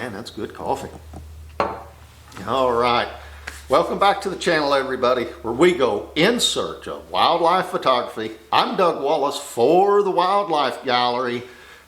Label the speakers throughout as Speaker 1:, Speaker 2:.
Speaker 1: Man, that's good coffee. All right. Welcome back to the channel, everybody, where we go in search of wildlife photography. I'm Doug Wallace for the Wildlife Gallery.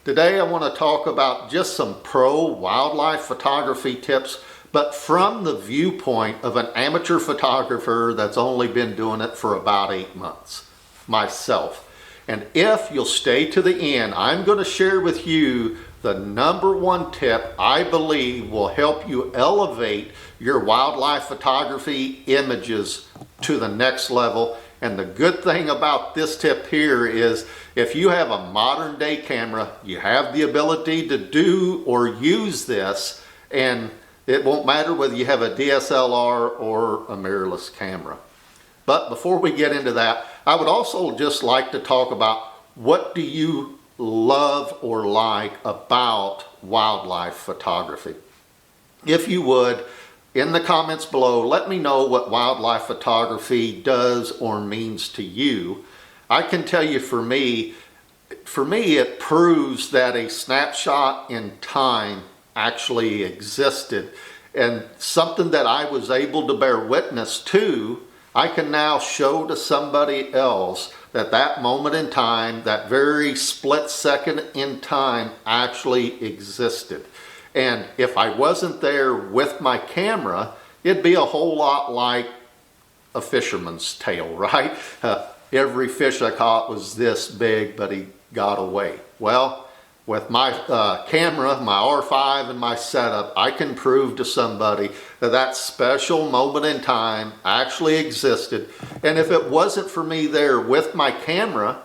Speaker 1: Today I want to talk about just some pro wildlife photography tips, but from the viewpoint of an amateur photographer that's only been doing it for about 8 months, myself. And if you'll stay to the end, I'm going to share with you the #1 tip I believe will help you elevate your wildlife photography images to the next level. And the good thing about this tip here is if you have a modern day camera, you have the ability to do or use this, and it won't matter whether you have a DSLR or a mirrorless camera. But before we get into that, I would also just like to talk about what do you love or like about wildlife photography. If you would, in the comments below, let me know what wildlife photography does or means to you. I can tell you for me it proves that a snapshot in time actually existed, and something that I was able to bear witness to, I can now show to somebody else that that moment in time, that very split second in time actually existed. And if I wasn't there with my camera, it'd be a whole lot like a fisherman's tale, right? Every fish I caught was this big, but he got away. Well, with my camera, my R5 and my setup, I can prove to somebody that that special moment in time actually existed. And if it wasn't for me there with my camera,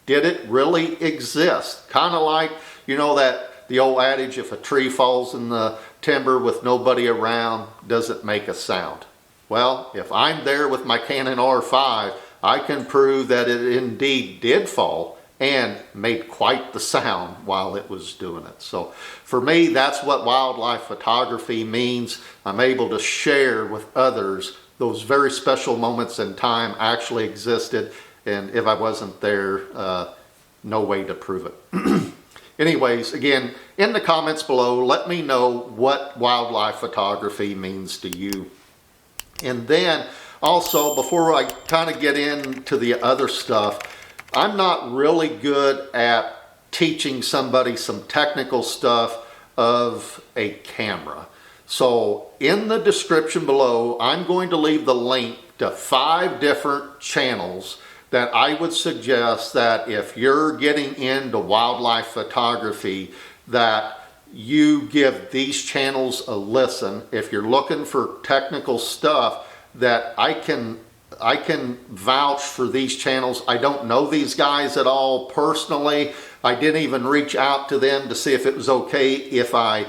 Speaker 1: did it really exist? Kind of like, you know, that the old adage, if a tree falls in the timber with nobody around, does it make a sound? Well, if I'm there with my Canon R5, I can prove that it indeed did fall and made quite the sound while it was doing it. So for me, that's what wildlife photography means. I'm able to share with others those very special moments in time actually existed, and if I wasn't there, no way to prove it. Anyways, again, in the comments below, let me know what wildlife photography means to you. And then also, before I kind of get into the other stuff, I'm not really good at teaching somebody some technical stuff of a camera. So in the description below, I'm going to leave the link to 5 different channels that I would suggest that if you're getting into wildlife photography, that you give these channels a listen. If you're looking for technical stuff, that I can vouch for these channels. I don't know these guys at all personally. I didn't even reach out to them to see if it was okay if I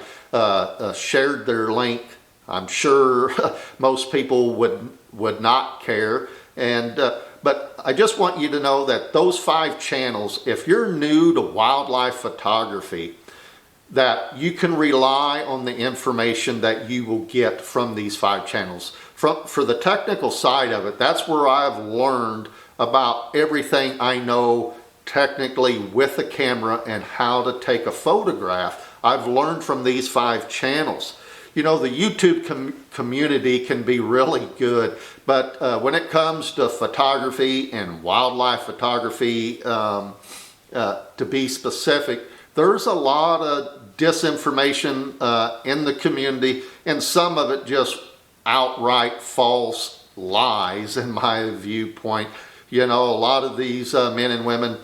Speaker 1: shared their link. I'm sure most people would not care. And but I just want you to know that those 5 channels, if you're new to wildlife photography, that you can rely on the information that you will get from these 5 channels. For the technical side of it, that's where I've learned about everything I know technically with the camera and how to take a photograph. I've learned from these 5 channels. You know, the YouTube community can be really good, but when it comes to photography and wildlife photography, to be specific, there's a lot of disinformation in the community, and some of it just outright false lies in my viewpoint. You know, a lot of these men and women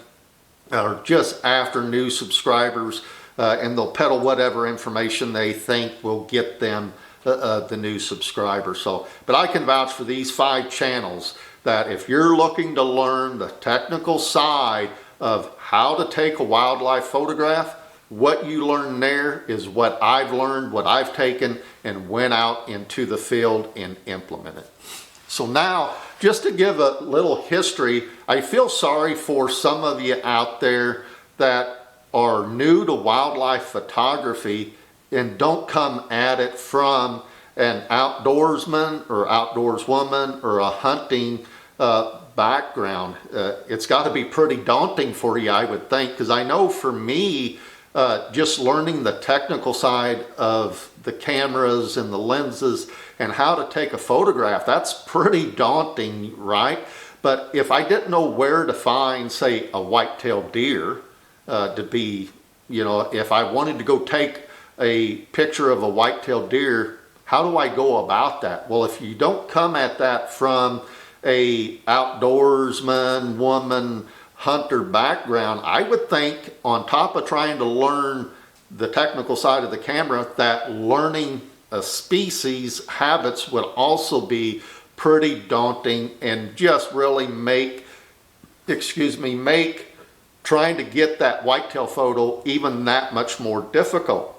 Speaker 1: are just after new subscribers, and they'll peddle whatever information they think will get them the new subscriber. So, but I can vouch for these 5 channels that if you're looking to learn the technical side of how to take a wildlife photograph, what you learn there is what I've learned, what I've taken and went out into the field and implemented. So now, just to give a little history, I feel sorry for some of you out there that are new to wildlife photography and don't come at it from an outdoorsman or outdoorswoman or a hunting background. It's got to be pretty daunting for you, I would think, because I know for me, just learning the technical side of the cameras and the lenses and how to take a photograph, that's pretty daunting, right? But if I didn't know where to find, say, a white-tailed deer to be, if I wanted to go take a picture of a white-tailed deer, how do I go about that? Well, if you don't come at that from a outdoorsman, woman, hunter background, I would think on top of trying to learn the technical side of the camera, that learning a species habits would also be pretty daunting and just really make trying to get that whitetail photo even that much more difficult.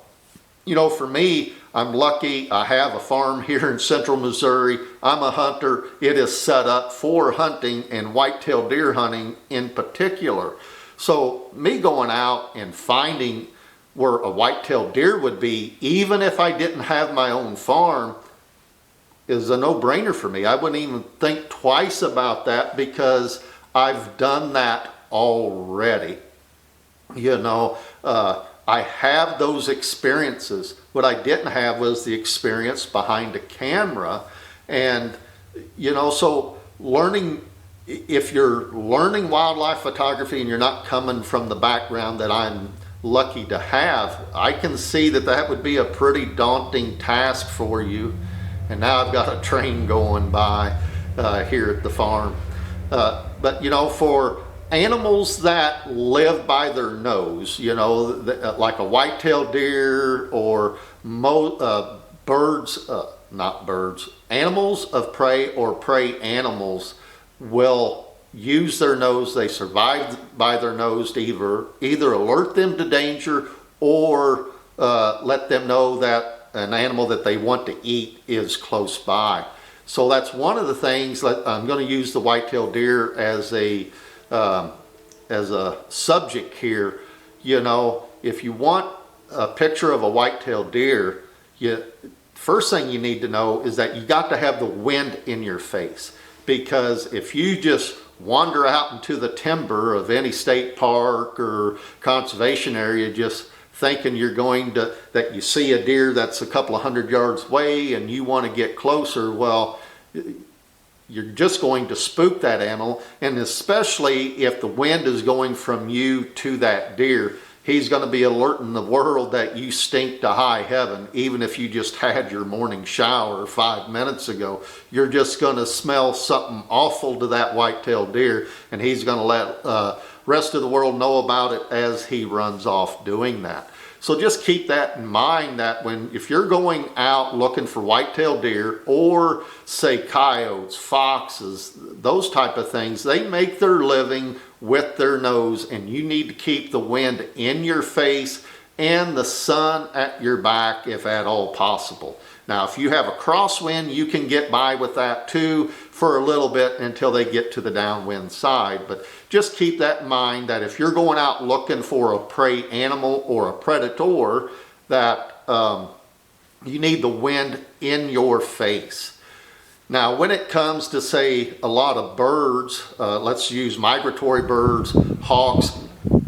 Speaker 1: For me, I'm lucky. I have a farm here in central Missouri. I'm a hunter. It is set up for hunting and whitetail deer hunting in particular. So me going out and finding where a whitetail deer would be, even if I didn't have my own farm, is a no-brainer for me. I wouldn't even think twice about that because I've done that already. I have those experiences. What I didn't have was the experience behind a camera. And, so learning, if you're learning wildlife photography and you're not coming from the background that I'm lucky to have, I can see that would be a pretty daunting task for you. And now I've got a train going by here at the farm. But for animals that live by their nose, like a white-tailed deer or animals of prey or prey animals will use their nose. They survive by their nose to either alert them to danger or let them know that an animal that they want to eat is close by. So that's one of the things that I'm going to use the white-tailed deer as a subject here. If you want a picture of a white-tailed deer, first thing you need to know is that you got to have the wind in your face, because if you just wander out into the timber of any state park or conservation area just thinking that you see a deer that's a couple of 100 yards away and you want to get closer, well, you're just going to spook that animal. And especially if the wind is going from you to that deer, he's going to be alerting the world that you stink to high heaven. Even if you just had your morning shower 5 minutes ago, you're just going to smell something awful to that white-tailed deer, and he's going to let rest of the world know about it as he runs off doing that. So just keep that in mind, that if you're going out looking for white-tailed deer or say coyotes, foxes, those type of things, they make their living with their nose, and you need to keep the wind in your face and the sun at your back if at all possible. Now, if you have a crosswind, you can get by with that too for a little bit until they get to the downwind side. But just keep that in mind, that if you're going out looking for a prey animal or a predator, that you need the wind in your face. Now, when it comes to, say, a lot of birds, let's use migratory birds, hawks,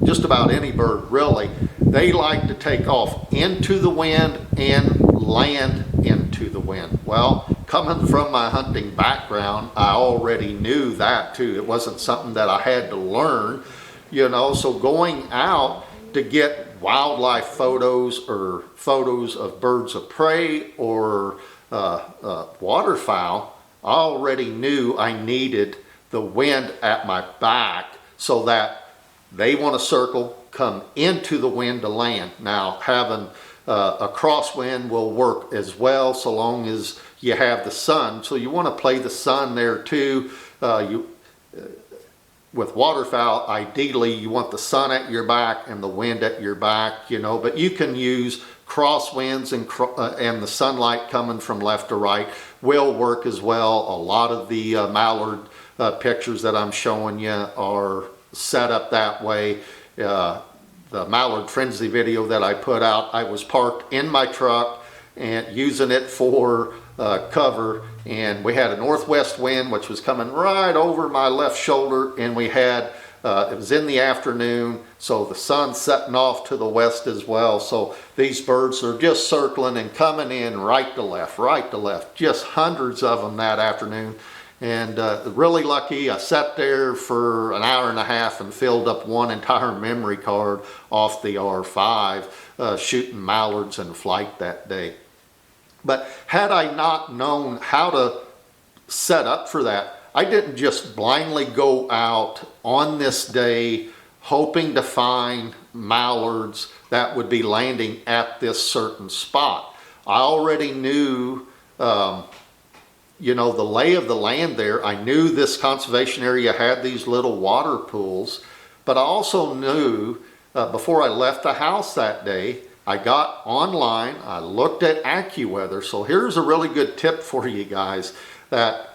Speaker 1: just about any bird really, they like to take off into the wind and land into the wind. Well, coming from my hunting background, I already knew that too. It wasn't something that I had to learn, so going out to get wildlife photos or photos of birds of prey or waterfowl, I already knew I needed the wind at my back so that they want to circle, come into the wind to land. Now, having a crosswind will work as well, so long as you have the sun. So you want to play the sun there too. With waterfowl, ideally you want the sun at your back and the wind at your back, but you can use crosswinds and the sunlight coming from left to right will work as well. A lot of the mallard pictures that I'm showing you are set up that way. The mallard frenzy video that I put out, I was parked in my truck and using it for cover, and we had a northwest wind which was coming right over my left shoulder, and we had It was in the afternoon, so the sun's setting off to the west as well. So these birds are just circling and coming in right to left, just hundreds of them that afternoon. And really lucky, I sat there for an hour and a half and filled up one entire memory card off the R5 shooting mallards in flight that day. But had I not known how to set up for that, I didn't just blindly go out on this day hoping to find mallards that would be landing at this certain spot. I already knew the lay of the land there. I knew this conservation area had these little water pools, but I also knew before I left the house that day, I got online, I looked at AccuWeather. So here's a really good tip for you guys, that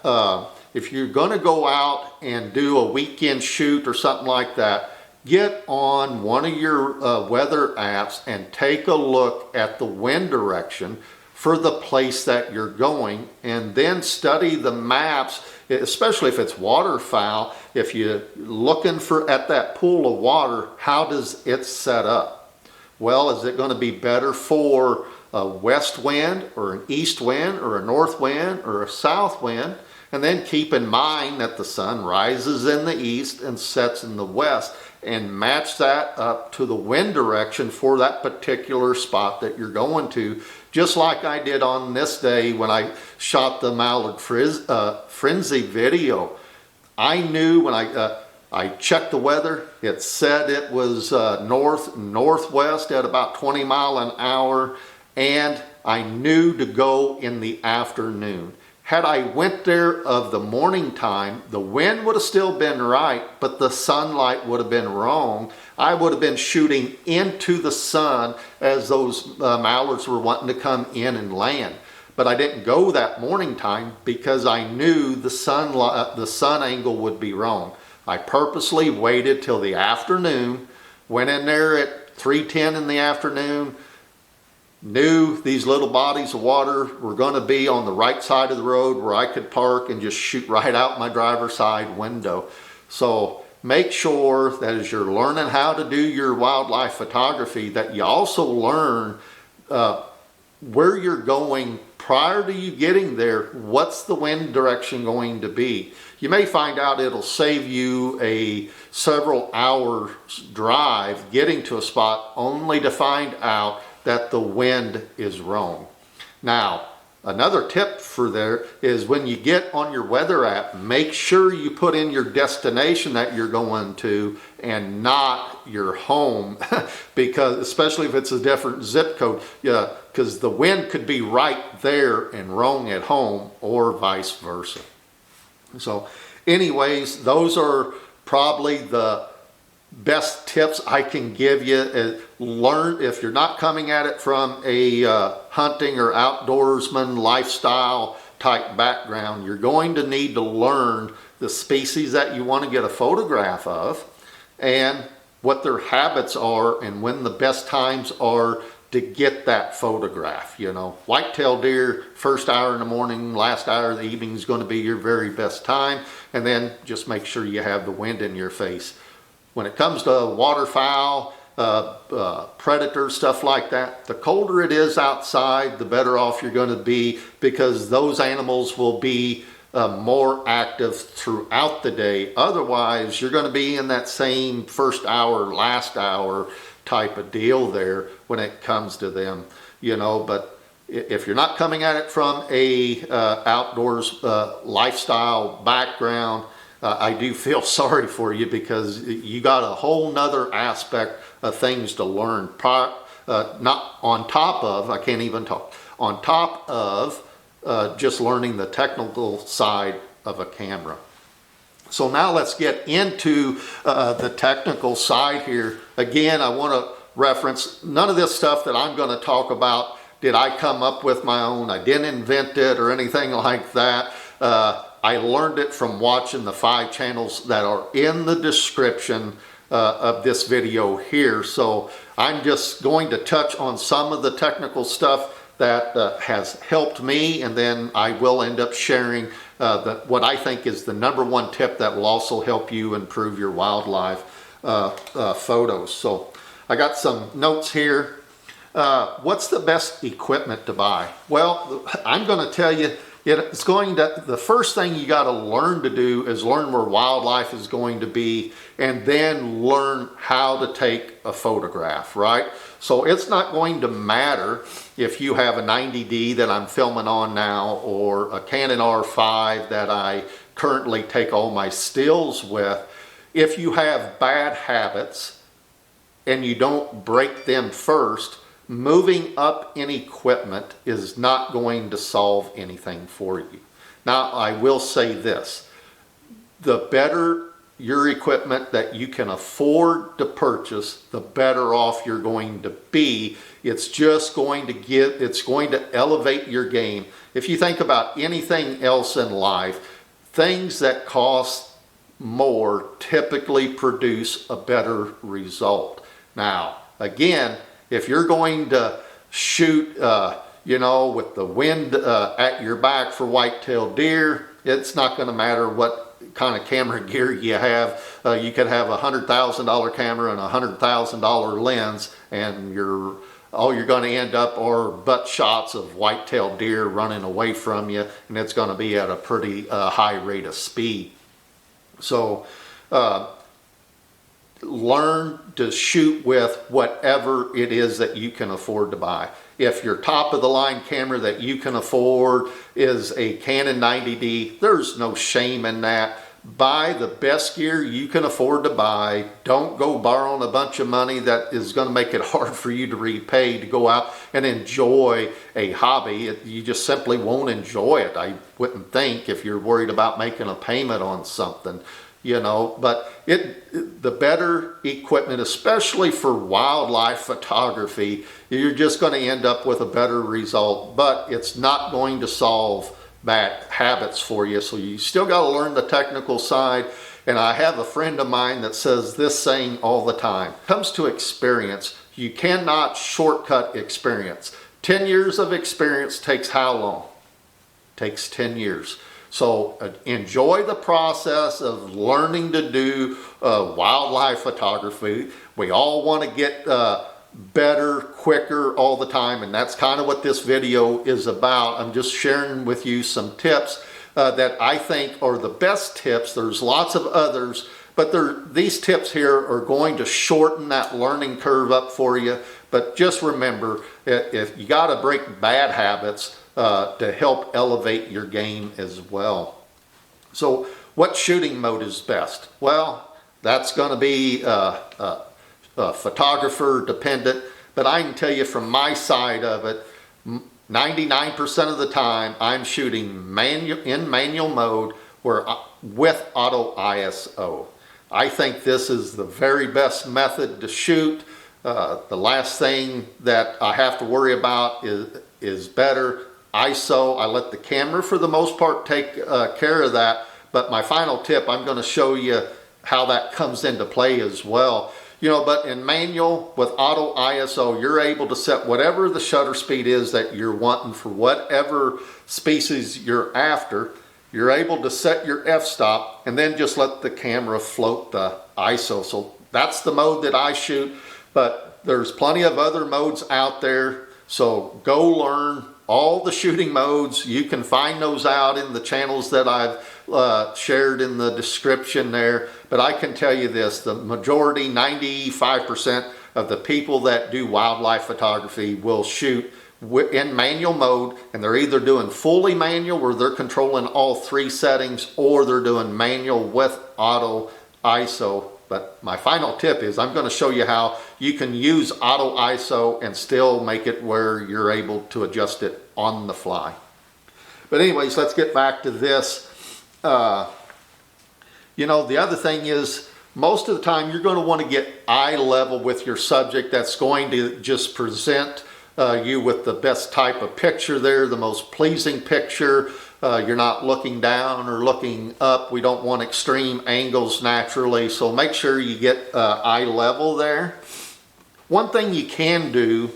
Speaker 1: if you're going to go out and do a weekend shoot or something like that, get on one of your weather apps and take a look at the wind direction for the place that you're going, and then study the maps, especially if it's waterfowl. If you're looking at that pool of water, how does it set up? Well, is it going to be better for a west wind or an east wind or a north wind or a south wind? And then keep in mind that the sun rises in the east and sets in the west, and match that up to the wind direction for that particular spot that you're going to. Just like I did on this day when I shot the mallard frenzy video. I knew when I checked the weather, it said it was northwest at about 20 miles an hour, and I knew to go in the afternoon. Had I went there of the morning time, the wind would have still been right, but the sunlight would have been wrong. I would have been shooting into the sun as those mallards were wanting to come in and land. But I didn't go that morning time because I knew the sun angle would be wrong. I purposely waited till the afternoon, went in there at 3:10 in the afternoon, knew these little bodies of water were going to be on the right side of the road where I could park and just shoot right out my driver's side window. So make sure that as you're learning how to do your wildlife photography, that you also learn where you're going prior to you getting there. What's the wind direction going to be? You may find out it'll save you a several hours drive getting to a spot, only to find out that the wind is wrong. Now, another tip for there is when you get on your weather app, make sure you put in your destination that you're going to and not your home, because especially if it's a different zip code, because the wind could be right there and wrong at home, or vice versa. So anyways, those are probably the best tips I can give you. Learn, if you're not coming at it from a hunting or outdoorsman lifestyle type background, you're going to need to learn the species that you want to get a photograph of and what their habits are and when the best times are to get that photograph. Whitetail deer, first hour in the morning, last hour of the evening is going to be your very best time, and then just make sure you have the wind in your face. When it comes to waterfowl, predators, stuff like that, the colder it is outside, the better off you're going to be, because those animals will be more active throughout the day. Otherwise, you're going to be in that same first hour, last hour type of deal there when it comes to them, but if you're not coming at it from a outdoors lifestyle background, I do feel sorry for you, because you got a whole nother aspect of things to learn. Not on top of, I can't even talk, on top of just learning the technical side of a camera. So now let's get into the technical side here. Again, I want to reference, none of this stuff that I'm going to talk about did I come up with my own. I didn't invent it or anything like that. I learned it from watching the 5 channels that are in the description of this video here. So I'm just going to touch on some of the technical stuff that has helped me, and then I will end up sharing what I think is the #1 tip that will also help you improve your wildlife photos. So I got some notes here. What's the best equipment to buy? Well, I'm going to tell you, the first thing you got to learn to do is learn where wildlife is going to be, and then learn how to take a photograph, right? So it's not going to matter if you have a 90D that I'm filming on now, or a Canon R5 that I currently take all my stills with. If you have bad habits and you don't break them first, moving up in equipment is not going to solve anything for you. Now, I will say this, the better your equipment that you can afford to purchase, the better off you're going to be. It's just going to elevate your game. If you think about anything else in life, things that cost more typically produce a better result. Now, again, if you're going to shoot, with the wind at your back for white-tailed deer, it's not going to matter what kind of camera gear you have. You could have a $100,000 camera and a $100,000 lens, and all you're going to end up are butt shots of white-tailed deer running away from you, and it's going to be at a pretty high rate of speed. So learn to shoot with whatever it is that you can afford to buy. If your top of the line camera that you can afford is a Canon 90D, there's no shame in that. Buy the best gear you can afford to buy. Don't go borrowing a bunch of money that is going to make it hard for you to repay to go out and enjoy a hobby. You just simply won't enjoy it, I wouldn't think, if you're worried about making a payment on something. But the better equipment, especially for wildlife photography, you're just going to end up with a better result, but it's not going to solve bad habits for you. So you still got to learn the technical side. And I have a friend of mine that says this saying all the time: when it comes to experience, you cannot shortcut experience. 10 years of experience takes how long? Takes 10 years. So enjoy the process of learning to do wildlife photography. We all want to get better, quicker all the time, and that's kind of what this video is about. I'm just sharing with you some tips that I think are the best tips. There's lots of others, but these tips here are going to shorten that learning curve up for you. But just remember, if you got to break bad habits to help elevate your game as well. So what shooting mode is best? Well, that's going to be photographer dependent, but I can tell you from my side of it, 99% of the time I'm shooting in manual mode with auto ISO. I think this is the very best method to shoot. The last thing that I have to worry about is better ISO. I let the camera for the most part take care of that, but my final tip, I'm going to show you how that comes into play as well. But in manual with auto ISO, you're able to set whatever the shutter speed is that you're wanting for whatever species you're after. You're able to set your f-stop and then just let the camera float the ISO. So that's the mode that I shoot, but there's plenty of other modes out there. So go learn all the shooting modes. You can find those out in the channels that I've shared in the description there. But I can tell you this, the majority, 95% of the people that do wildlife photography will shoot in manual mode, and they're either doing fully manual where they're controlling all 3 settings, or they're doing manual with auto ISO. But my final tip is I'm going to show you how you can use auto ISO and still make it where you're able to adjust it on the fly. But anyways, let's get back to this. The other thing is, most of the time you're going to want to get eye level with your subject. That's going to just present you with the best type of picture there, the most pleasing picture. You're not looking down or looking up. We don't want extreme angles naturally, so make sure you get eye level there. One thing you can do,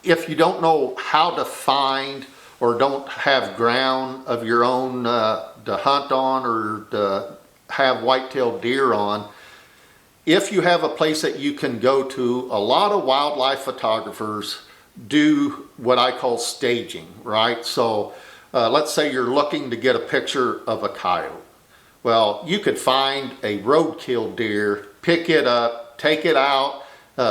Speaker 1: if you don't know how to find or don't have ground of your own to hunt on or to have white-tailed deer on, if you have a place that you can go to, a lot of wildlife photographers do what I call staging, right? So let's say you're looking to get a picture of a coyote. Well, you could find a roadkill deer, pick it up, take it out,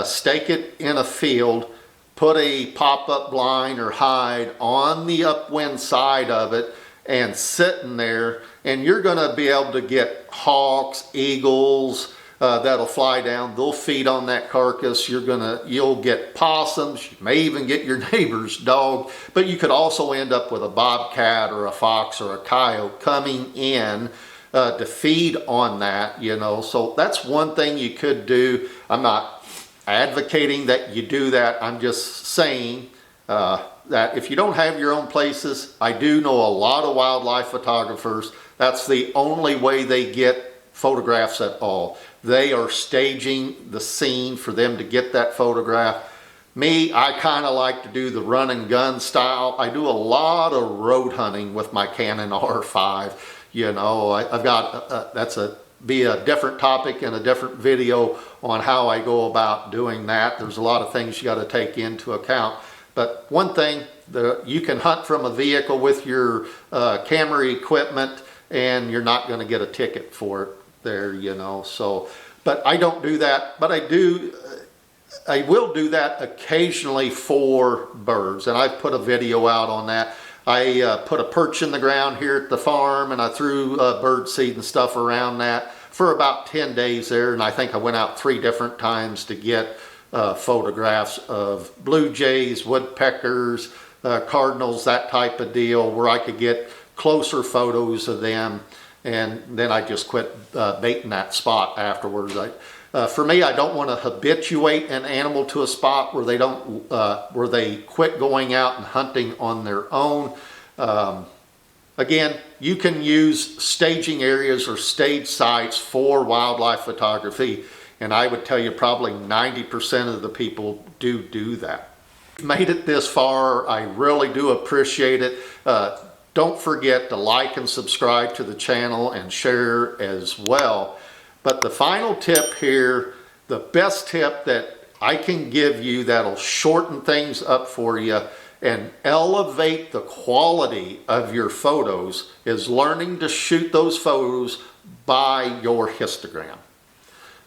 Speaker 1: stake it in a field, put a pop-up blind or hide on the upwind side of it and sitting there, and you're going to be able to get hawks, eagles, that'll fly down. They'll feed on that carcass. You'll get possums. You may even get your neighbor's dog, but you could also end up with a bobcat or a fox or a coyote coming in to feed on that, you know. So that's one thing you could do. I'm not advocating that you do that. I'm just saying that if you don't have your own places, I do know a lot of wildlife photographers. That's the only way they get photographs at all. They are staging the scene for them to get that photograph. Me, I kind of like to do the run and gun style. I do a lot of road hunting with my Canon R5. You know, I've got, be a different topic and a different video on how I go about doing that. There's a lot of things you got to take into account. But one thing, you can hunt from a vehicle with your camera equipment and you're not going to get a ticket for it there, you know. So, but I don't do that, but I will do that occasionally for birds, and I've put a video out on that. I put a perch in the ground here at the farm, and I threw bird seed and stuff around that for about 10 days there, and I think I went out 3 different times to get photographs of blue jays, woodpeckers, cardinals, that type of deal, where I could get closer photos of them. And then I just quit baiting that spot afterwards. For me, I don't want to habituate an animal to a spot where they quit going out and hunting on their own. Again, you can use staging areas or stage sites for wildlife photography, and I would tell you probably 90% of the people do that. Made it this far, I really do appreciate it. Don't forget to like and subscribe to the channel and share as well. But the final tip here, the best tip that I can give you that'll shorten things up for you and elevate the quality of your photos is learning to shoot those photos by your histogram.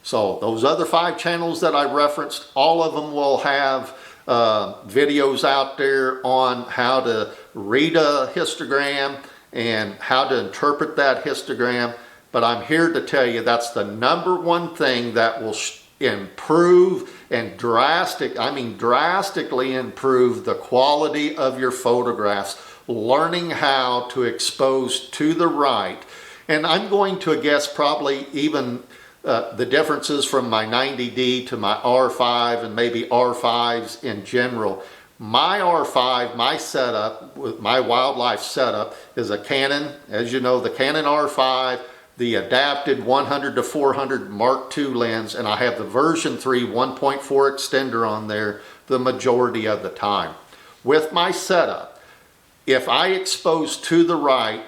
Speaker 1: So those other 5 channels that I referenced, all of them will have videos out there on how to read a histogram and how to interpret that histogram. But I'm here to tell you that's the #1 thing that will improve and drastically improve the quality of your photographs, learning how to expose to the right. And I'm going to guess probably even the differences from my 90D to my R5 and maybe R5s in general. My R5, my setup, my wildlife setup, is a Canon, as you know, the Canon R5, the adapted 100 to 400 Mark II lens, and I have the version 3 1.4 extender on there the majority of the time. With my setup, if I expose to the right,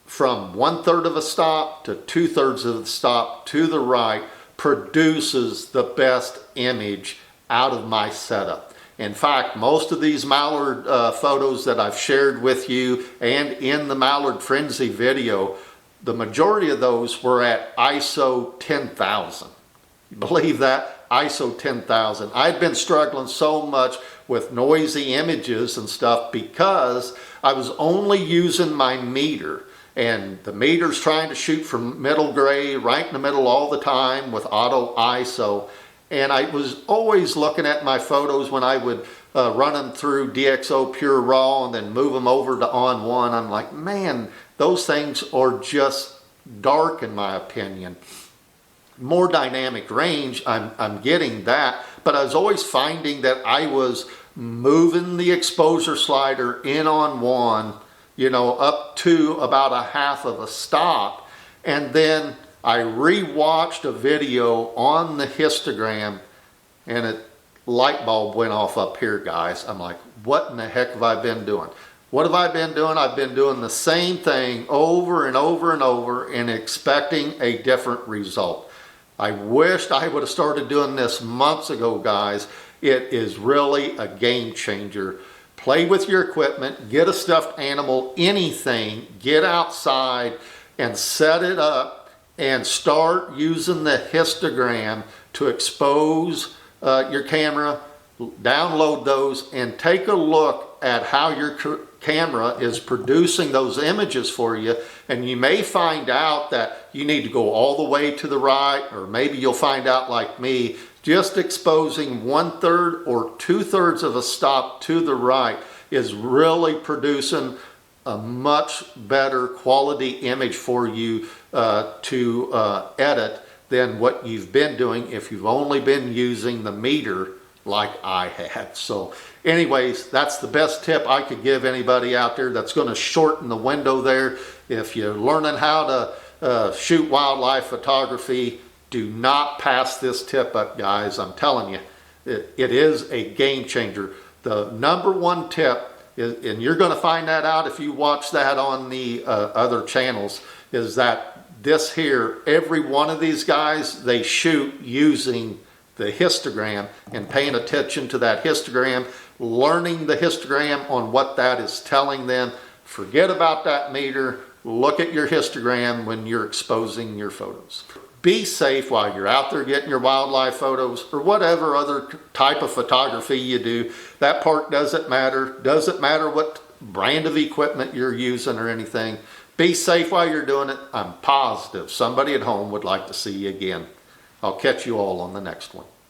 Speaker 1: from 1/3 of a stop to 2/3 of the stop to the right, produces the best image out of my setup. In fact, most of these mallard photos that I've shared with you and in the Mallard Frenzy video, the majority of those were at ISO 10,000. Believe that? ISO 10,000. I'd been struggling so much with noisy images and stuff because I was only using my meter. And the meter's trying to shoot from middle gray, right in the middle all the time with auto ISO. And I was always looking at my photos when I would run them through DxO Pure Raw and then move them over to On1. I'm like, man, those things are just dark in my opinion. More dynamic range, I'm getting that. But I was always finding that I was moving the exposure slider in On1, you know, up to about a half of a stop. And then I re-watched a video on the histogram and light bulb went off up here, guys. I'm like, what in the heck have I been doing? What have I been doing? I've been doing the same thing over and over and over and expecting a different result. I wished I would have started doing this months ago, guys. It is really a game changer. Play with your equipment, get a stuffed animal, anything, get outside and set it up and start using the histogram to expose your camera, download those, and take a look at how your camera is producing those images for you. And you may find out that you need to go all the way to the right, or maybe you'll find out like me, just exposing 1/3 or 2/3 of a stop to the right is really producing a much better quality image for you to edit than what you've been doing if you've only been using the meter like I had. So anyways, that's the best tip I could give anybody out there. That's going to shorten the window there. If you're learning how to shoot wildlife photography, do not pass this tip up, guys. I'm telling you, it is a game changer. The number one tip is, and you're going to find that out if you watch that on the other channels, is that this here, every one of these guys, they shoot using the histogram and paying attention to that histogram, learning the histogram on what that is telling them. Forget about that meter. Look at your histogram when you're exposing your photos. Be safe while you're out there getting your wildlife photos or whatever other type of photography you do. That part doesn't matter. Doesn't matter what brand of equipment you're using or anything. Be safe while you're doing it. I'm positive somebody at home would like to see you again. I'll catch you all on the next one.